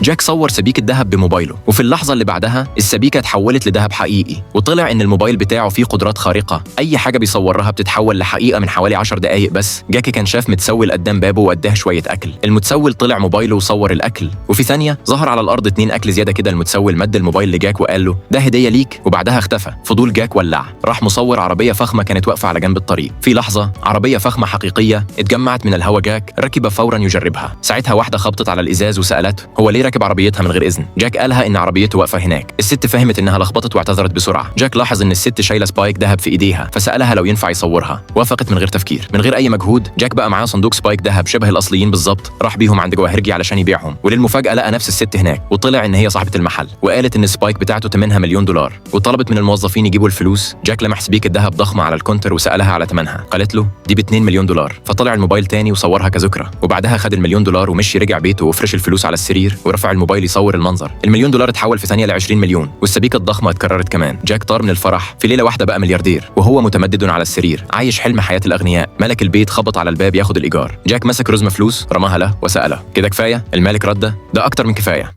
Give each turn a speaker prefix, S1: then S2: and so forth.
S1: جاك صور سبيكة ذهب بموبايله، وفي اللحظة اللي بعدها السبيكة اتحولت لذهب حقيقي، وطلع إن الموبايل بتاعه فيه قدرات خارقة، أي حاجة بيصورها بتتحول لحقيقة من حوالي 10 دقايق بس. جاكي كان شاف متسول قدام بابه واداه شوية أكل، المتسول طلع موبايله وصور الأكل، وفي ثانية ظهر على الأرض 2 أكل زيادة كده. المتسول مد الموبايل لجاك وقال له ده هدية ليك، وبعدها اختفى. فضول جاك ولع، راح مصور عربية فخمة كانت واقفة على جنب الطريق. في لحظة عربية فخمة حقيقية اتجمعت من الهوا، جاك ركب فورا يجربها. ساعتها واحدة خبطت على الإزاز وسألته هو ليه راكب عربيتها من غير إذن. جاك قالها إن عربيته واقفة هناك. الست فهمت إنها لخبطت واعتذرت بسرعة. جاك لاحظ إن الست شايلة سبايك ذهب في إيديها، فسألها لو ينفع يصورها. وافقت من غير تفكير. من غير أي مجهود جاك بقى معاه صندوق سبايك ذهب شبه الأصليين بالظبط، راح بيهم عند جواهرجي علشان يبيعهم. وللمفاجأة لقى نفس الست هناك، وطلع إن هي صاحبة المحل، وقالت إن السبايك بتاعته ثمنها $1,000,000، وطلبت من الموظفين يجيبوا الفلوس. جاك لمح سبيكة ذهب ضخمة على الكونتر وسألها على ثمنها، قالت له دي ب$2,000,000. فطلع الموبايل تاني وصورها كذكرى، وبعدها خد $1,000,000 ومشي رجع بيته وفرش الفلوس على السرير ورفع الموبايل يصور المنظر. $1,000,000 اتحول في ثانية ل20 مليون، والسبيكة الضخمة اتكررت كمان. جاك طار من الفرح، في ليلة واحدة بقى ملياردير، وهو متمدد على السرير عايش حلم حياة الأغنياء. ملك البيت خبط على الباب ياخد الإيجار. جاك مسك رزمة فلوس رماها له وسأله كده كفاية؟ المالك رد ده أكتر من كفاية.